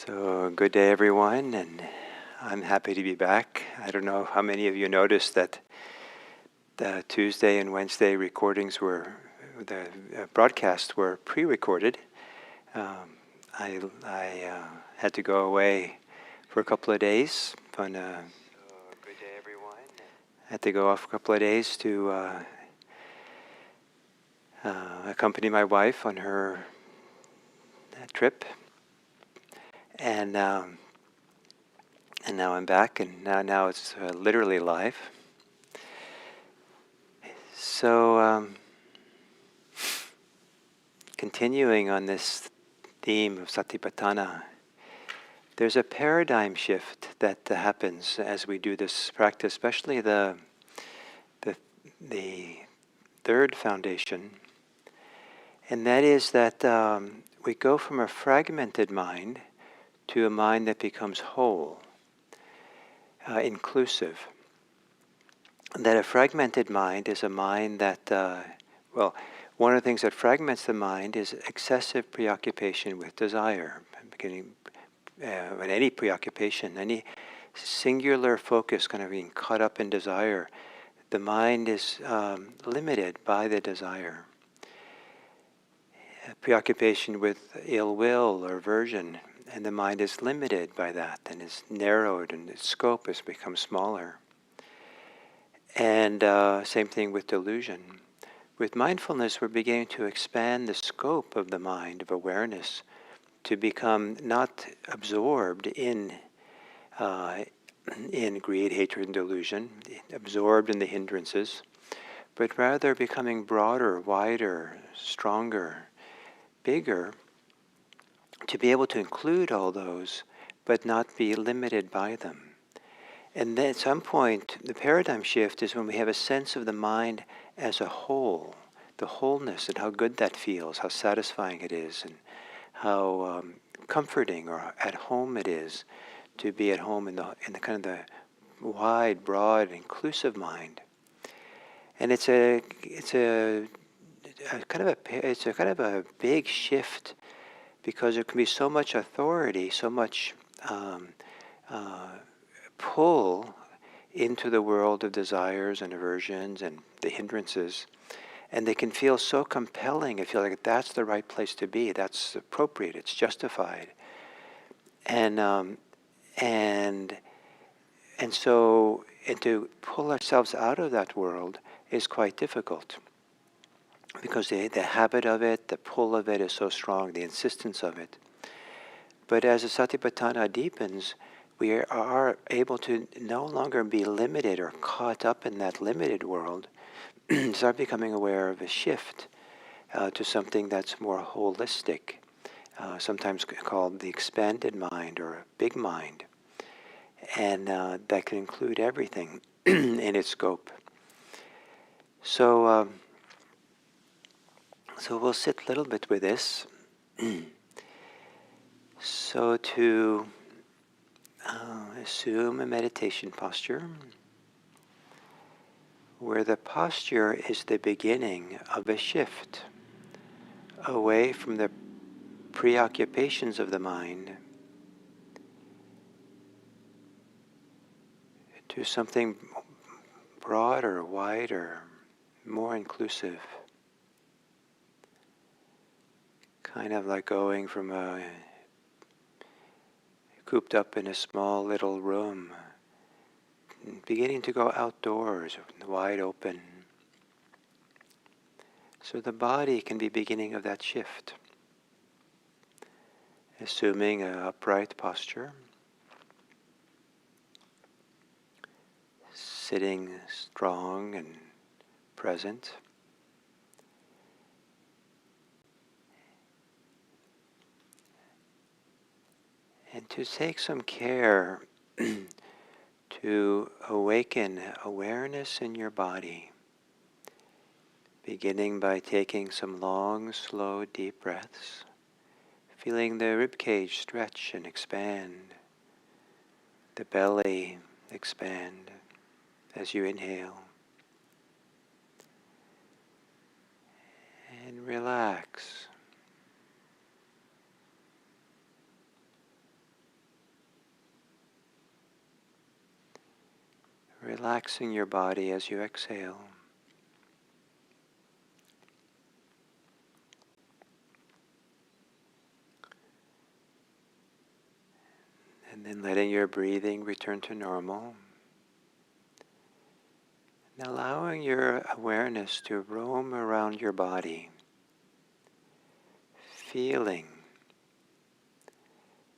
So, good day, everyone, and I'm happy to be back. I don't know how many of you noticed that the Tuesday and Wednesday the broadcasts were pre-recorded. I had to go away for a couple of days. Good day, everyone. Had to go off a couple of days to accompany my wife on her trip. And now I'm back, and now it's literally live. So, continuing on this theme of Satipatthana, there's a paradigm shift that happens as we do this practice, especially the third foundation, and that is that we go from a fragmented mind to a mind that becomes whole, inclusive. That a fragmented mind is a mind that, one of the things that fragments the mind is excessive preoccupation with desire. With any preoccupation, any singular focus kind of being caught up in desire, the mind is limited by the desire. Preoccupation with ill will or aversion, and the mind is limited by that and is narrowed, and its scope has become smaller. And same thing with delusion. With mindfulness, we're beginning to expand the scope of the mind, of awareness, to become not absorbed in greed, hatred, and delusion, absorbed in the hindrances, but rather becoming broader, wider, stronger, bigger, to be able to include all those, but not be limited by them. And then at some point, the paradigm shift is when we have a sense of the mind as a whole, the wholeness, and how good that feels, how satisfying it is, and how comforting or at home it is to be at home in the kind of the wide, broad, inclusive mind. And it's a kind of a big shift, because there can be so much authority, so much pull into the world of desires and aversions and the hindrances, and they can feel so compelling. I feel like that's the right place to be. That's appropriate. It's justified, and so to pull ourselves out of that world is quite difficult, because the habit of it, the pull of it is so strong, the insistence of it. But as the Satipatthana deepens, we are able to no longer be limited or caught up in that limited world, start becoming aware of a shift to something that's more holistic, sometimes called the expanded mind or a big mind, and that can include everything in its scope. So, so we'll sit a little bit with this. So to assume a meditation posture, where the posture is the beginning of a shift away from the preoccupations of the mind to something broader, wider, more inclusive. Kind of like going from cooped up in a small little room, beginning to go outdoors, wide open. So the body can be beginning of that shift. Assuming an upright posture, sitting strong and present. And to take some care to awaken awareness in your body, beginning by taking some long, slow, deep breaths, feeling the ribcage stretch and expand, the belly expand as you inhale, and relax. relaxing your body as you exhale. And then letting your breathing return to normal. And allowing your awareness to roam around your body, feeling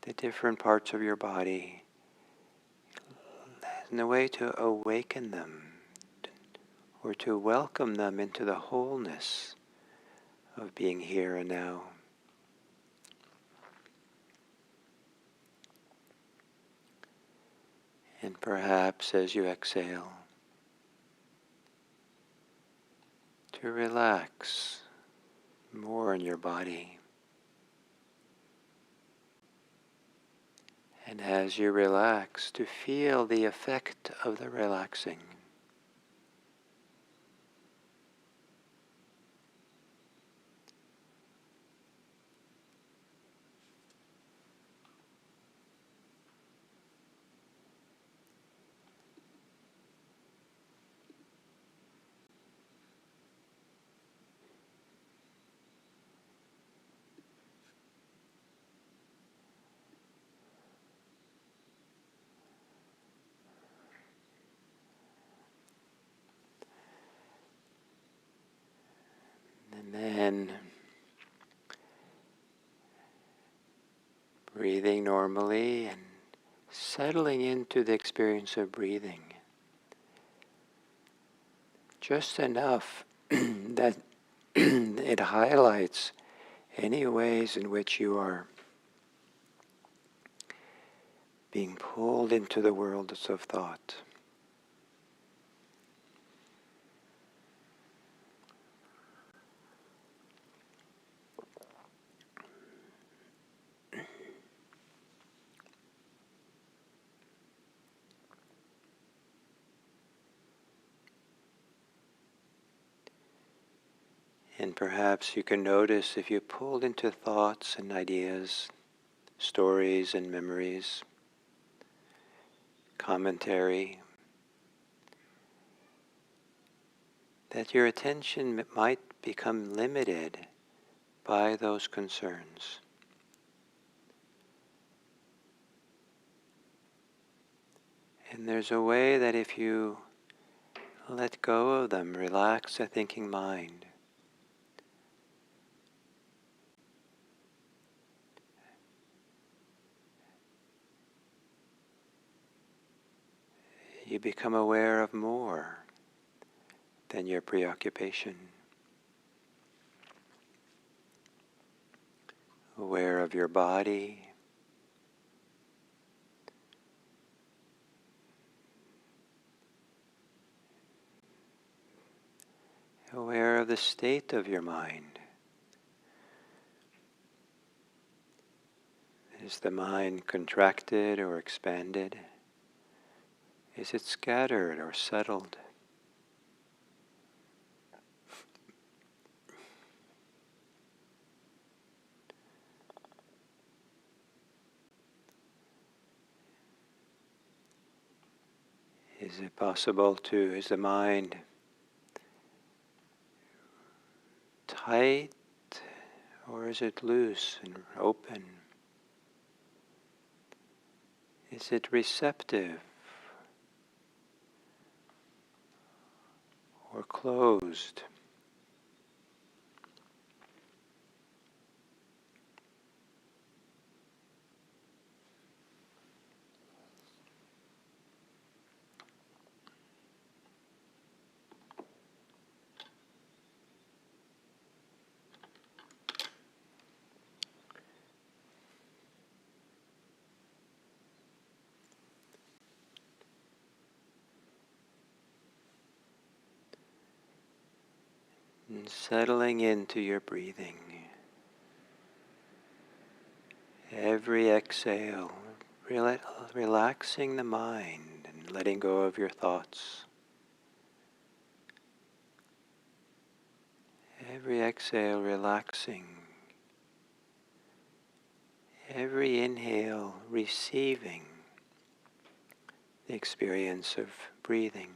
the different parts of your body in a way to awaken them or to welcome them into the wholeness of being here and now. And perhaps as you exhale, to relax more in your body. And as you relax, to feel the effect of the relaxing. And then breathing normally and settling into the experience of breathing. Just enough that it highlights any ways in which you are being pulled into the worlds of thought. And perhaps you can notice if you pulled into thoughts and ideas, stories and memories, commentary, that your attention might become limited by those concerns. And there's a way that if you let go of them, relax the thinking mind, you become aware of more than your preoccupation. Aware of your body, aware of the state of your mind. Is the mind contracted or expanded? Is it scattered or settled? Is it possible to, is the mind tight or is it loose and open? Is it receptive or closed? And settling into your breathing. Every exhale, relaxing the mind and letting go of your thoughts. Every exhale, relaxing. Every inhale, receiving the the experience of breathing.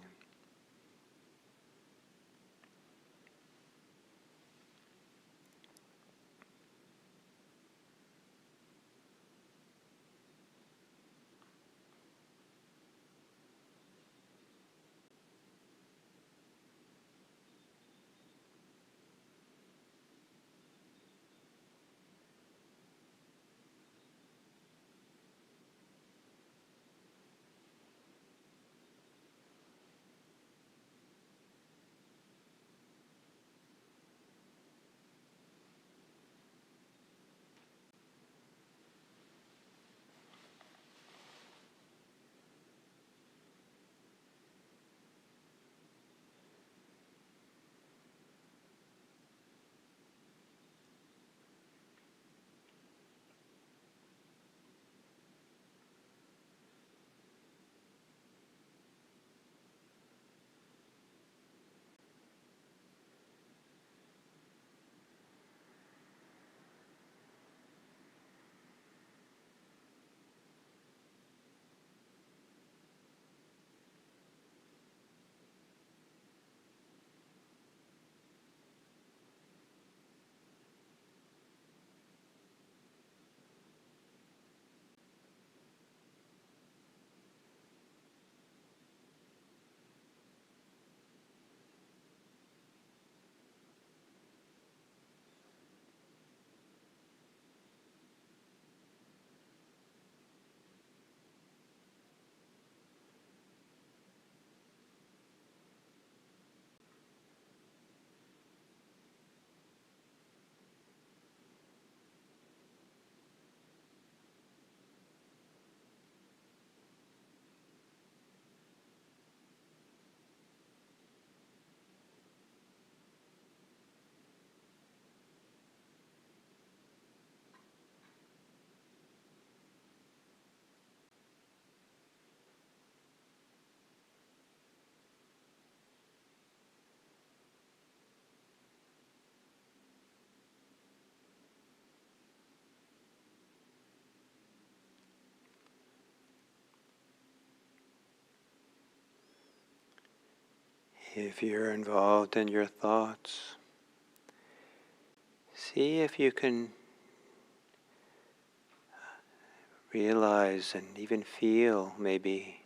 If you're involved in your thoughts, see if you can realize and even feel maybe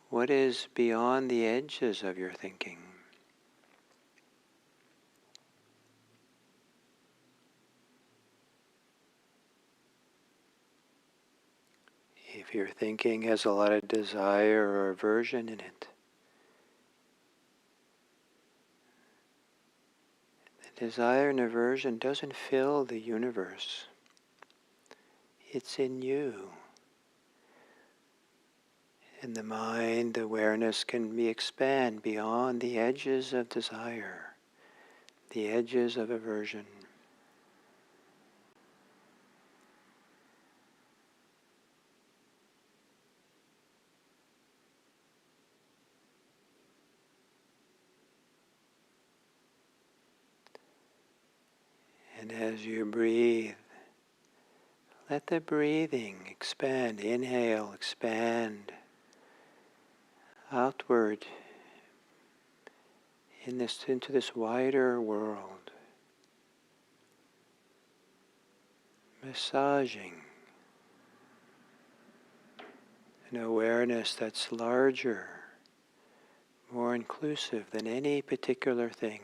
what is beyond the edges of your thinking. If your thinking has a lot of desire or aversion in it, the desire and aversion doesn't fill the universe. It's in you. In the mind, awareness can expand beyond the edges of desire, the edges of aversion. And as you breathe, let the breathing expand. Inhale, expand outward into this wider world. Massaging an awareness that's larger, more inclusive than any particular thing.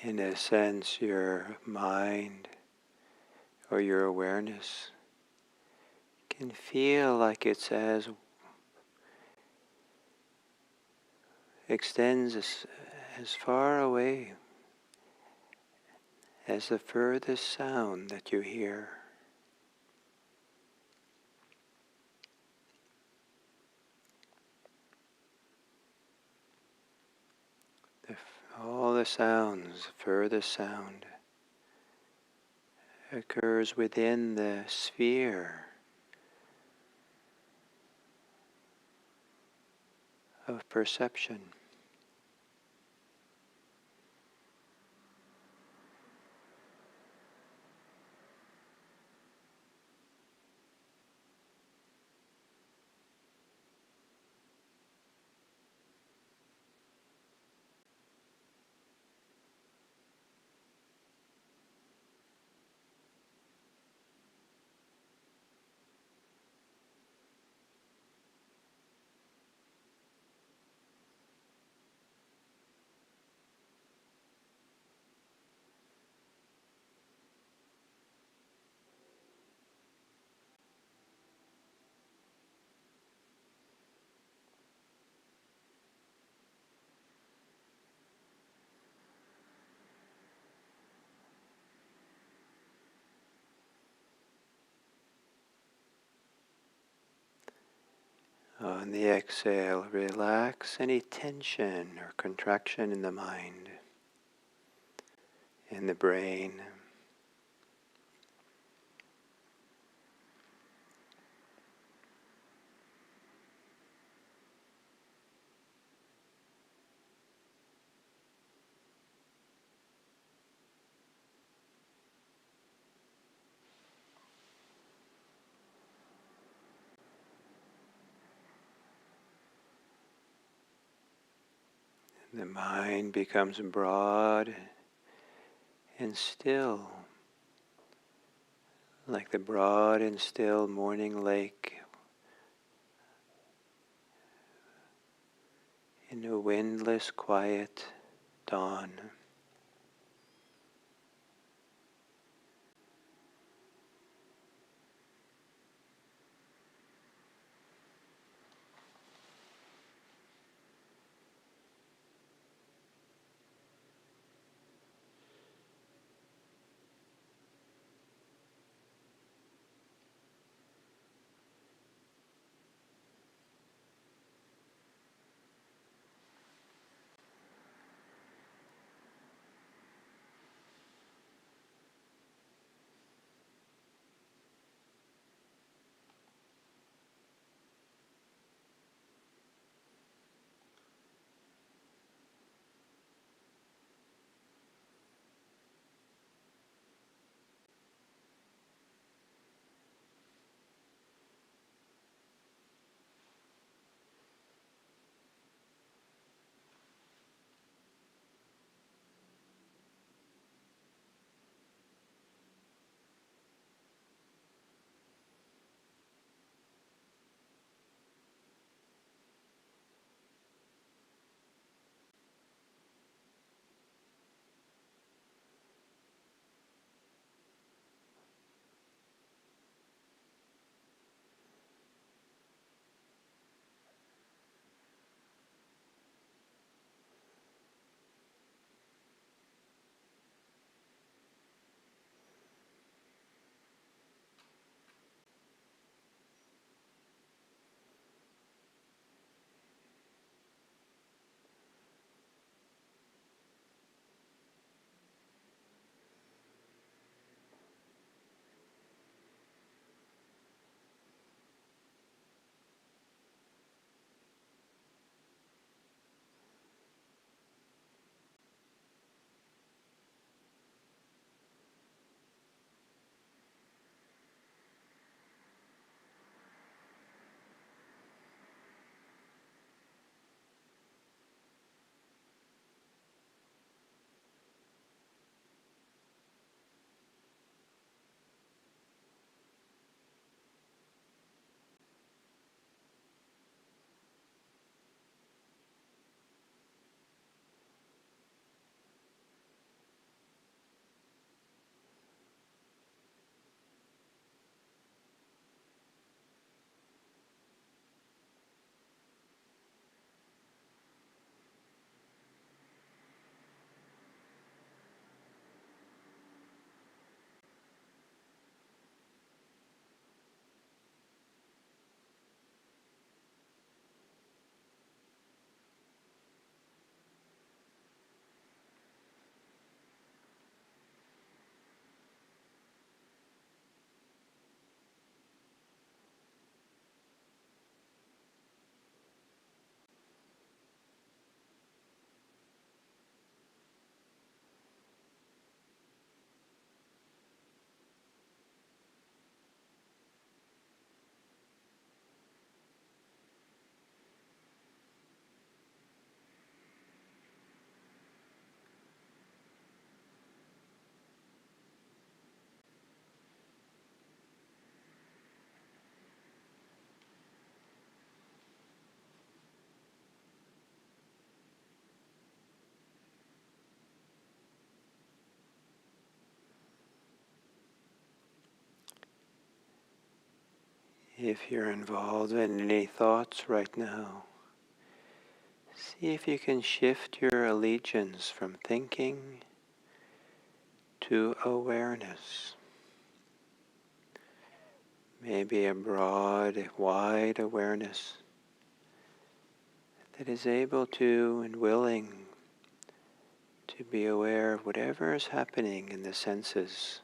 In a sense, your mind or your awareness can feel like it's extends as far away as the furthest sound that you hear. All the sounds, the furthest sound, occurs within the sphere of perception. On the exhale, relax any tension or contraction in the mind, in the brain. The mind becomes broad and still, like the broad and still morning lake in a windless, quiet dawn. If you're involved in any thoughts right now, see if you can shift your allegiance from thinking to awareness. Maybe a broad, wide awareness that is able to and willing to be aware of whatever is happening in the senses,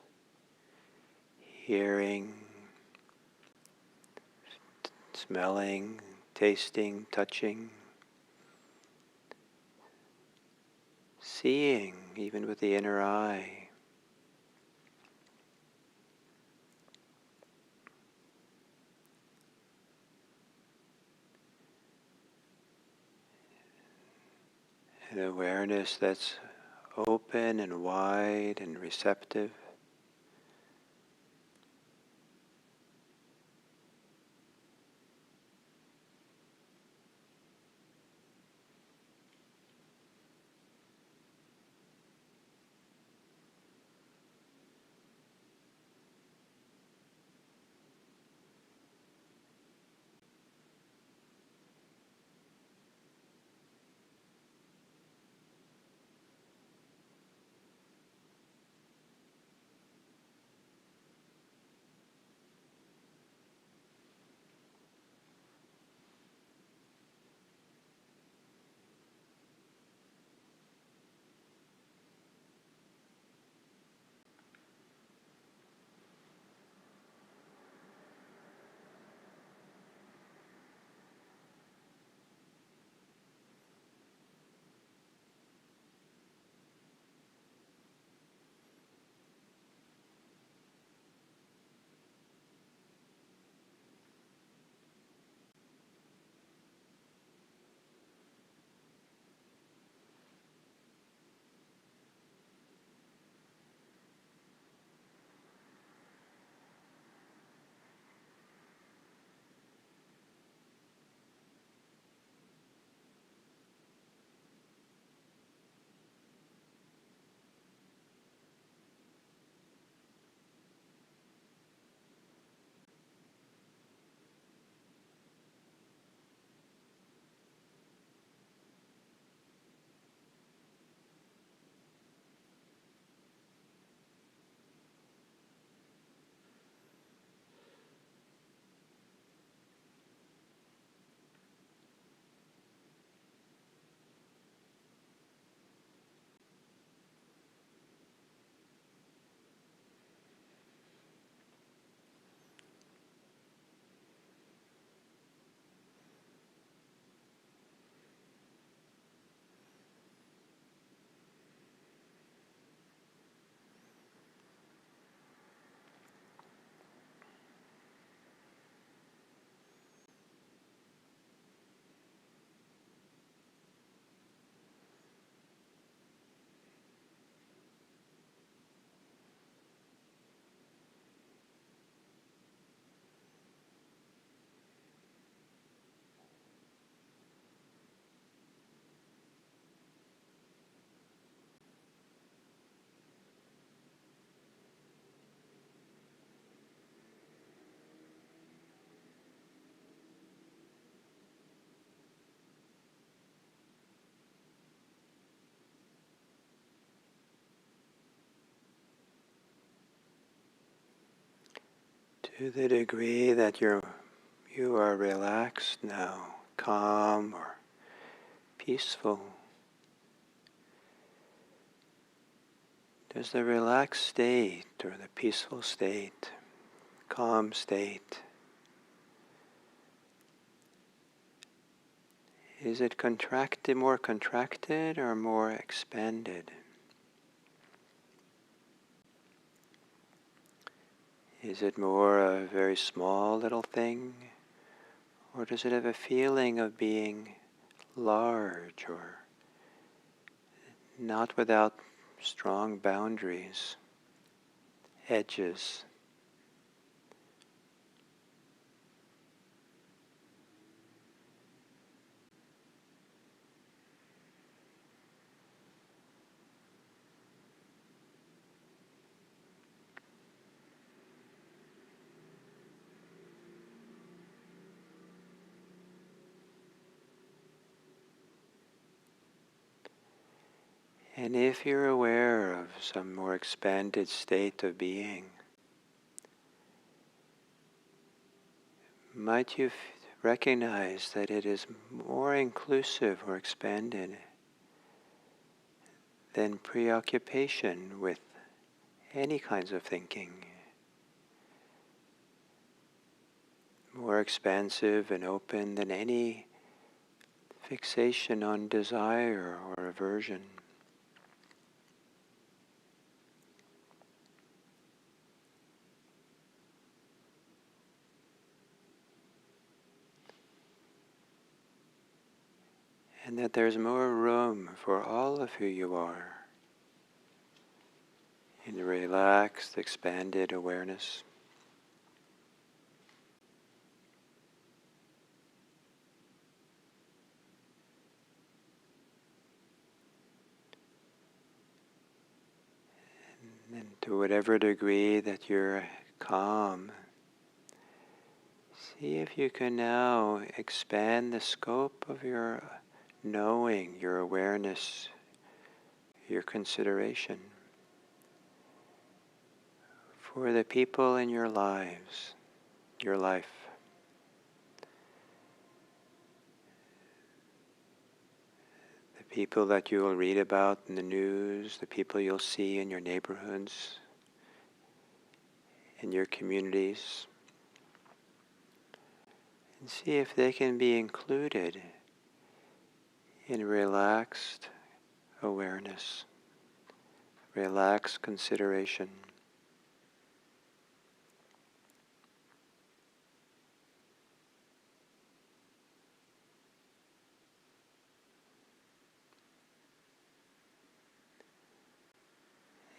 hearing, smelling, tasting, touching, seeing, even with the inner eye. An awareness that's open and wide and receptive. To the degree that you are relaxed now, calm or peaceful, does the relaxed state or the peaceful state, calm state, is it contracted, more contracted or more expanded? Is it more a very small little thing, or does it have a feeling of being large or not without strong boundaries, edges? And if you're aware of some more expanded state of being, might you recognize that it is more inclusive or expanded than preoccupation with any kinds of thinking, more expansive and open than any fixation on desire or aversion. And that there's more room for all of who you are in relaxed, expanded awareness. And to whatever degree that you're calm, see if you can now expand the scope of your knowing, your awareness, your consideration for the people in your lives, your life. The people that you will read about in the news, the people you'll see in your neighborhoods, in your communities. And see if they can be included in relaxed awareness, relaxed consideration.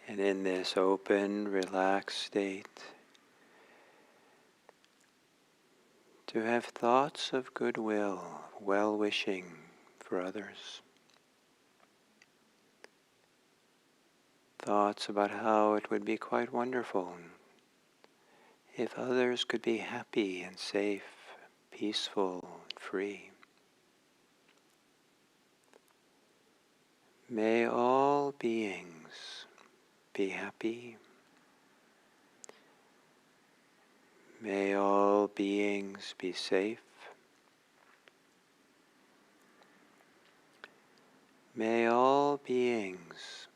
And in this open, relaxed state, to have thoughts of goodwill, well-wishing for others. Thoughts about how it would be quite wonderful if others could be happy and safe, peaceful and free. May all beings be happy. May all beings be safe. May all beings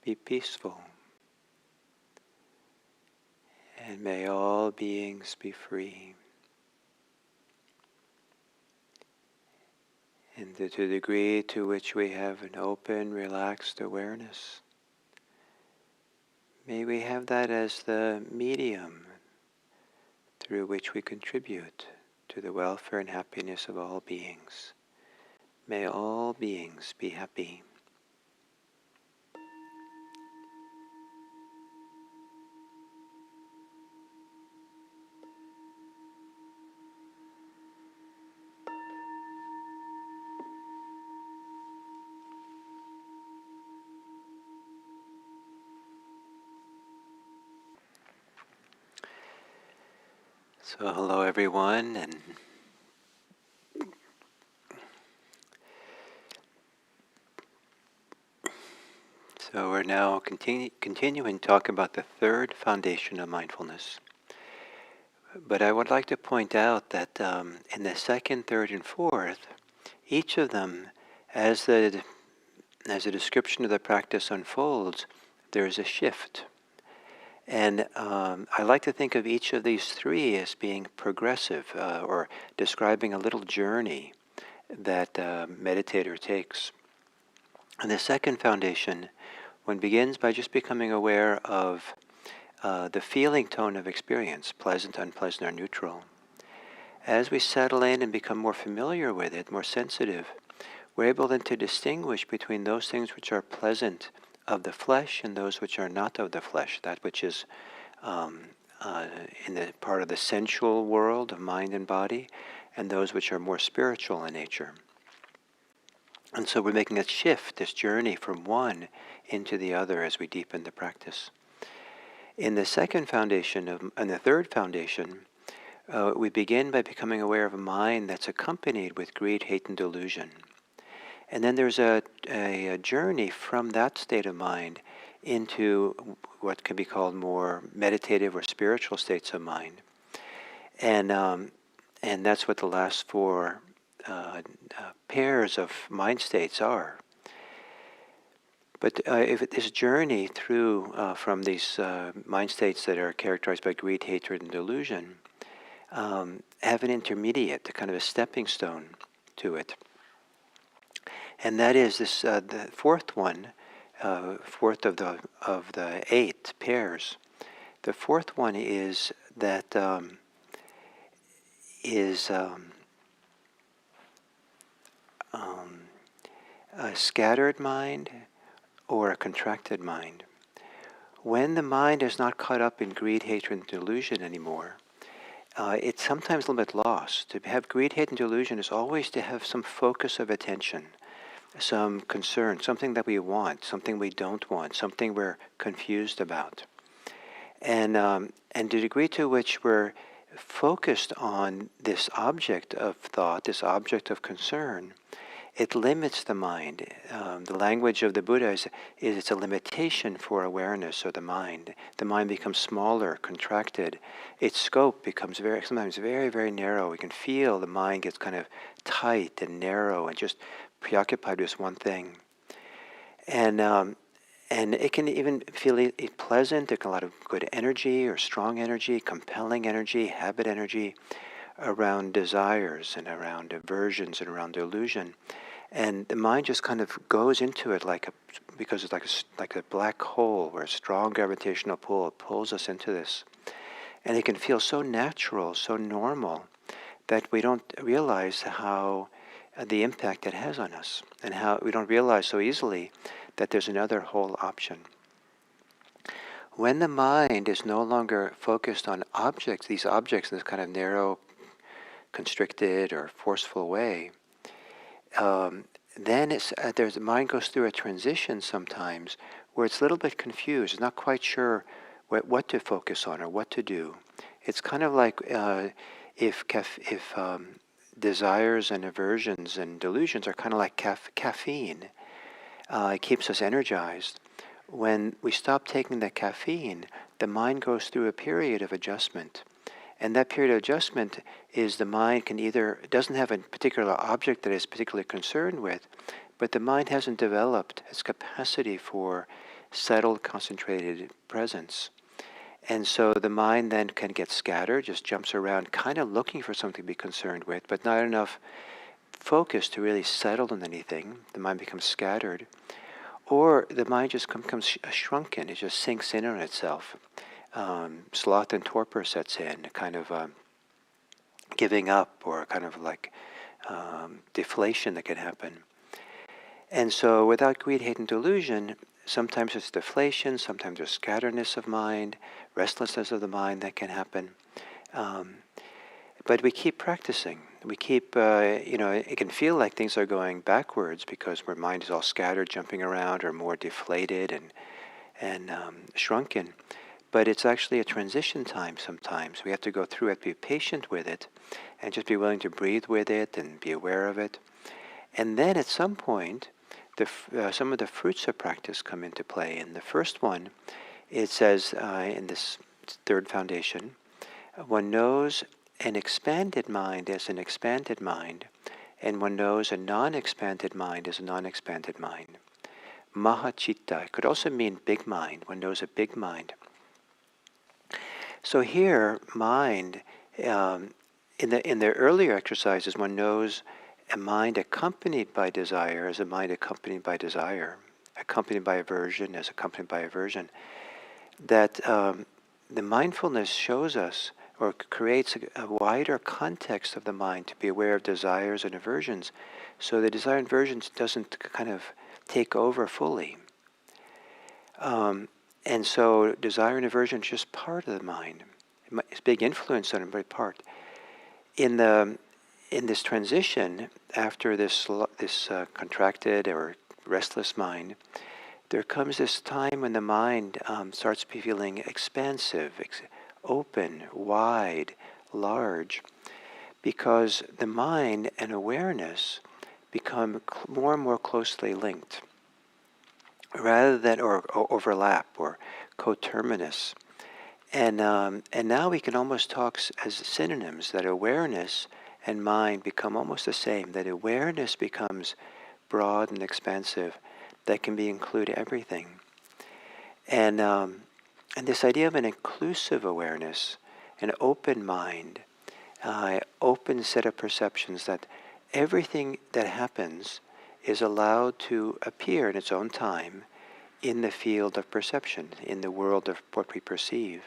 be peaceful. And may all beings be free. And to the degree to which we have an open, relaxed awareness, may we have that as the medium through which we contribute to the welfare and happiness of all beings. May all beings be happy. So hello everyone, and so we're now continuing to talk about the third foundation of mindfulness. But I would like to point out that in the second, third, and fourth, each of them, as the description of the practice unfolds, there is a shift. And I like to think of each of these three as being progressive, or describing a little journey that meditator takes. And the second foundation, one begins by just becoming aware of the feeling tone of experience, pleasant, unpleasant, or neutral. As we settle in and become more familiar with it, more sensitive, we're able then to distinguish between those things which are pleasant of the flesh and those which are not of the flesh, that which is in the part of the sensual world of mind and body, and those which are more spiritual in nature. And so we're making a shift, this journey from one into the other as we deepen the practice. In the second foundation, and the third foundation, we begin by becoming aware of a mind that's accompanied with greed, hate, and delusion. And then there's a journey from that state of mind into what can be called more meditative or spiritual states of mind. And that's what the last four pairs of mind states are. But if this journey through from these mind states that are characterized by greed, hatred, and delusion have an intermediate, a kind of a stepping stone to it. And that is this the fourth one, fourth of the 8 pairs. The fourth one is that a scattered mind or a contracted mind. When the mind is not caught up in greed, hatred, and delusion anymore, it's sometimes a little bit lost. To have greed, hate, and delusion is always to have some focus of attention, some concern, something that we want, something we don't want, something we're confused about. And the degree to which we're focused on this object of thought, this object of concern, it limits the mind. The language of the Buddha is it's a limitation for awareness or the mind. The mind becomes smaller, contracted. Its scope becomes sometimes very, very narrow. We can feel the mind gets kind of tight and narrow and just preoccupied with one thing. And it can even feel pleasant. There's a lot of good energy or strong energy, compelling energy, habit energy around desires and around aversions and around delusion. And the mind just kind of goes into it because it's like a black hole where a strong gravitational pull pulls us into this. And it can feel so natural, so normal, that we don't realize how the impact it has on us, and how we don't realize so easily that there's another whole option. When the mind is no longer focused on objects, these objects in this kind of narrow, constricted or forceful way, then the mind goes through a transition sometimes where it's a little bit confused. It's not quite sure what to focus on or what to do. It's kind of like if desires and aversions and delusions are kind of like caffeine. It keeps us energized. When we stop taking the caffeine, the mind goes through a period of adjustment. And that period of adjustment is the mind doesn't have a particular object that it's particularly concerned with, but the mind hasn't developed its capacity for settled, concentrated presence. And so the mind then can get scattered, just jumps around, kind of looking for something to be concerned with, but not enough focus to really settle on anything. The mind becomes scattered. Or the mind just becomes shrunken, it just sinks in on itself. Sloth and torpor sets in, kind of giving up, or kind of like deflation that can happen. And so without greed, hate, and delusion, sometimes it's deflation, sometimes there's scatteredness of mind, restlessness of the mind that can happen. But we keep practicing. We keep, it can feel like things are going backwards because our mind is all scattered, jumping around, or more deflated and shrunken. But it's actually a transition time sometimes. We have to go through it, be patient with it, and just be willing to breathe with it and be aware of it. And then at some point, some of the fruits of practice come into play. And the first one, it says in this third foundation, one knows an expanded mind as an expanded mind, and one knows a non-expanded mind as a non-expanded mind. Mahachitta could also mean big mind. One knows a big mind. So here, mind, in the earlier exercises, one knows a mind accompanied by desire as a mind accompanied by desire, accompanied by aversion as accompanied by aversion. That the mindfulness shows us or creates a wider context of the mind to be aware of desires and aversions, so the desire and aversions doesn't kind of take over fully. And so desire and aversion is just part of the mind. It's a big influence on every part. In this transition, after this contracted or restless mind, there comes this time when the mind starts feeling expansive, open, wide, large, because the mind and awareness become more and more closely linked, rather than or overlap or coterminous. And now we can almost talk as synonyms, that awareness and mind become almost the same, that awareness becomes broad and expansive, that can include everything. And this idea of an inclusive awareness, an open mind, open set of perceptions, that everything that happens is allowed to appear in its own time in the field of perception, in the world of what we perceive.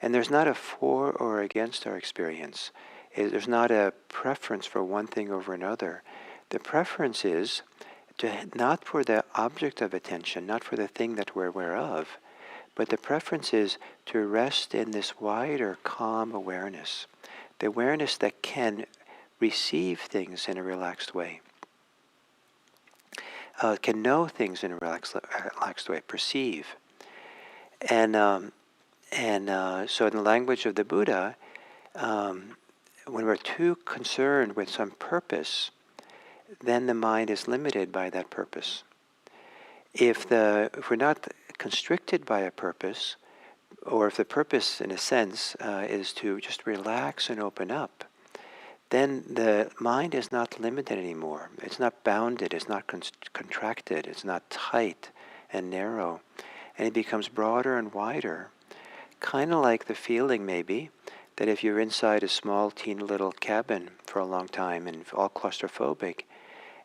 And there's not a for or against our experience. There's not a preference for one thing over another. The preference is not for the object of attention, not for the thing that we're aware of, but the preference is to rest in this wider, calm awareness, the awareness that can receive things in a relaxed way, can know things in a relaxed way, perceive. And so in the language of the Buddha, when we're too concerned with some purpose, then the mind is limited by that purpose. If we're not constricted by a purpose, or if the purpose, in a sense, is to just relax and open up, then the mind is not limited anymore. It's not bounded, it's not contracted, it's not tight and narrow, and it becomes broader and wider. Kind of like the feeling, maybe, that if you're inside a small, teeny little cabin for a long time and all claustrophobic,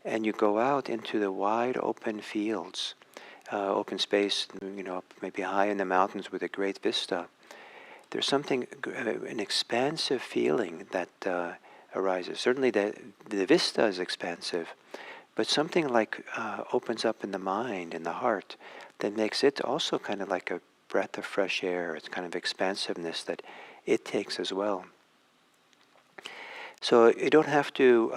and you go out into the wide open fields, open space, maybe high in the mountains with a great vista, there's something, an expansive feeling that arises. Certainly the vista is expansive, but something like opens up in the mind, in the heart, that makes it also kind of like a breath of fresh air. It's kind of expansiveness that it takes as well. So you don't have to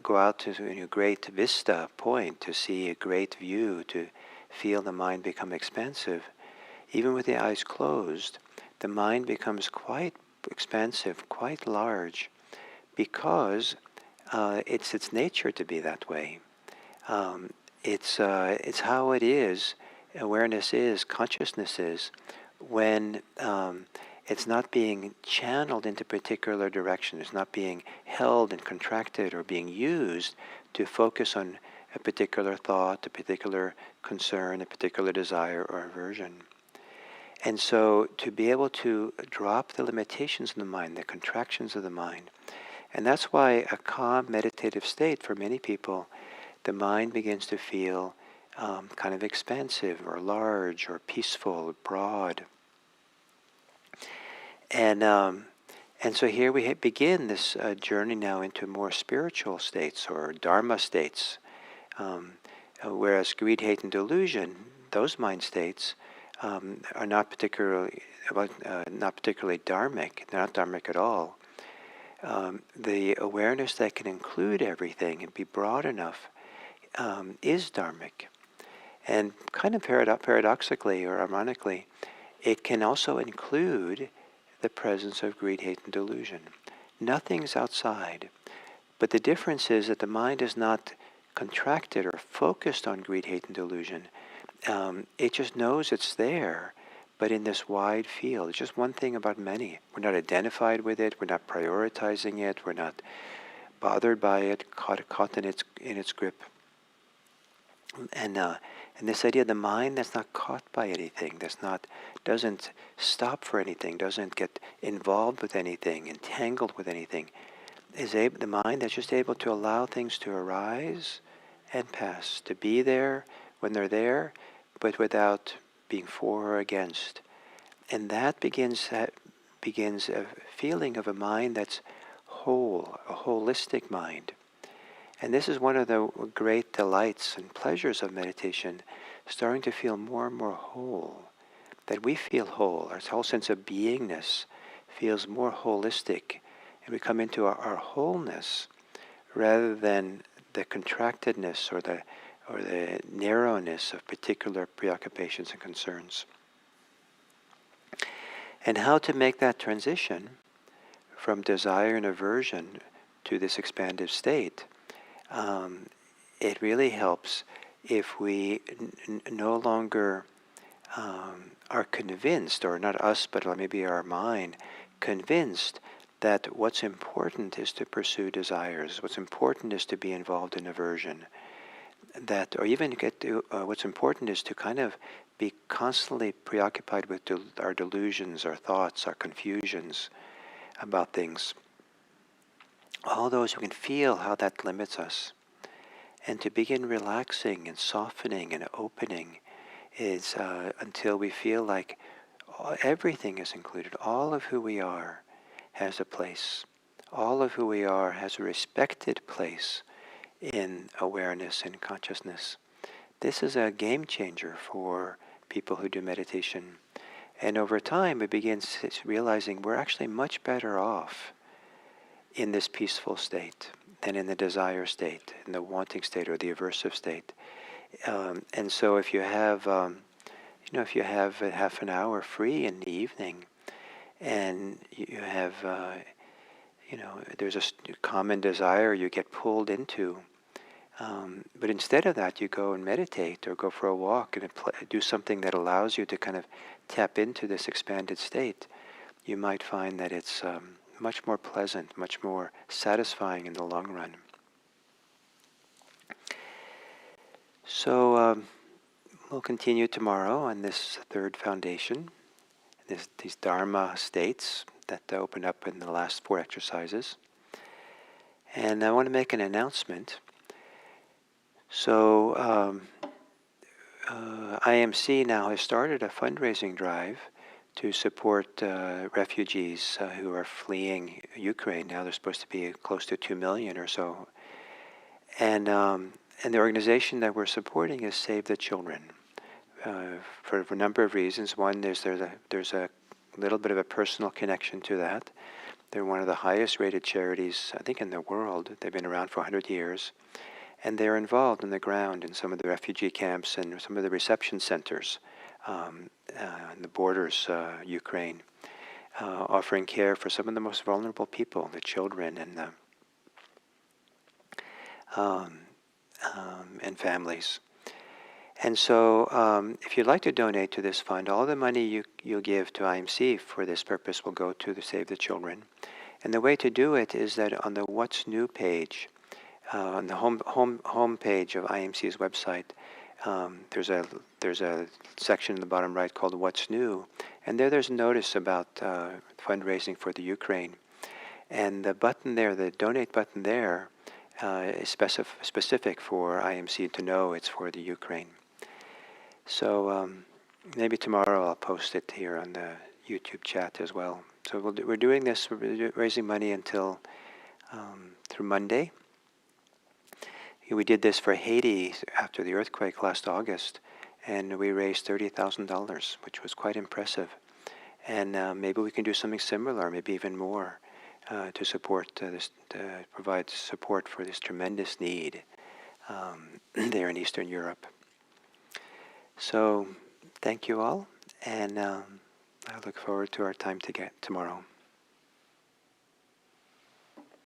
go out to a great vista point to see a great view, to feel the mind become expansive. Even with the eyes closed, the mind becomes quite expansive, quite large, because it's its nature to be that way. It's how it is. Awareness is, consciousness is, when it's not being channeled into a particular direction. It's not being held and contracted or being used to focus on a particular thought, a particular concern, a particular desire or aversion. And so to be able to drop the limitations of the mind, the contractions of the mind, and that's why a calm meditative state, for many people, the mind begins to feel kind of expansive or large or peaceful, broad. And so here we begin this journey now into more spiritual states or Dharma states, whereas greed, hate, and delusion, those mind states, are not particularly dharmic. They're not dharmic at all. The awareness that can include everything and be broad enough is dharmic. And kind of paradoxically or ironically, it can also include the presence of greed, hate, and delusion. Nothing's outside. But the difference is that the mind is not contracted or focused on greed, hate, and delusion. It just knows it's there, but in this wide field. It's just one thing about many. We're not identified with it. We're not prioritizing it. We're not bothered by it, caught in its grip. And this idea of the mind that's not caught by anything, doesn't stop for anything, doesn't get involved with anything, entangled with anything, is the mind that's just able to allow things to arise and pass, to be there when they're there, but without being for or against. And that begins a feeling of a mind that's whole, a holistic mind. And this is one of the great delights and pleasures of meditation, starting to feel more and more whole, that we feel whole. Our whole sense of beingness feels more holistic, and we come into our wholeness rather than the contractedness or the narrowness of particular preoccupations and concerns. And how to make that transition from desire and aversion to this expansive state um, it really helps if we no longer are convinced, or not us, but maybe our mind, convinced that what's important is to pursue desires, what's important is to be involved in aversion, that, or even get to, what's important is to kind of be constantly preoccupied with our delusions, our thoughts, our confusions about things. All those, we can feel how that limits us. And to begin relaxing and softening and opening is until we feel like everything is included. All of who we are has a place. All of who we are has a respected place in awareness and consciousness. This is a game changer for people who do meditation. And over time, we begin realizing we're actually much better off in this peaceful state than in the desire state, in the wanting state or the aversive state. And so if you have, if you have a half an hour free in the evening, and you have, there's a common desire you get pulled into, but instead of that, you go and meditate or go for a walk and do something that allows you to kind of tap into this expanded state, you might find that it's much more pleasant, much more satisfying in the long run. So we'll continue tomorrow on this third foundation, these Dharma states that open up in the last 4 exercises. And I want to make an announcement. So IMC now has started a fundraising drive to support refugees who are fleeing Ukraine. Now they're supposed to be close to 2 million or so. And the organization that we're supporting is Save the Children for a number of reasons. One, there's a little bit of a personal connection to that. They're one of the highest rated charities, I think, in the world. They've been around for 100 years. And they're involved on the ground in some of the refugee camps and some of the reception centers in the borders, Ukraine, offering care for some of the most vulnerable people, the children and families. And so if you'd like to donate to this fund, all the money you'll give to IMC for this purpose will go to the Save the Children. And the way to do it is that on the What's New page, on the home page of IMC's website, there's a section in the bottom right called What's New, and there's a notice about fundraising for the Ukraine. And the button there, the donate button there, is specific for IMC to know it's for the Ukraine. So maybe tomorrow I'll post it here on the YouTube chat as well. So we're doing this, we're raising money until through Monday. We did this for Haiti after the earthquake last August, and we raised $30,000, which was quite impressive. And maybe we can do something similar, maybe even more, to support to provide support for this tremendous need there in Eastern Europe. So thank you all, and I look forward to our time tomorrow.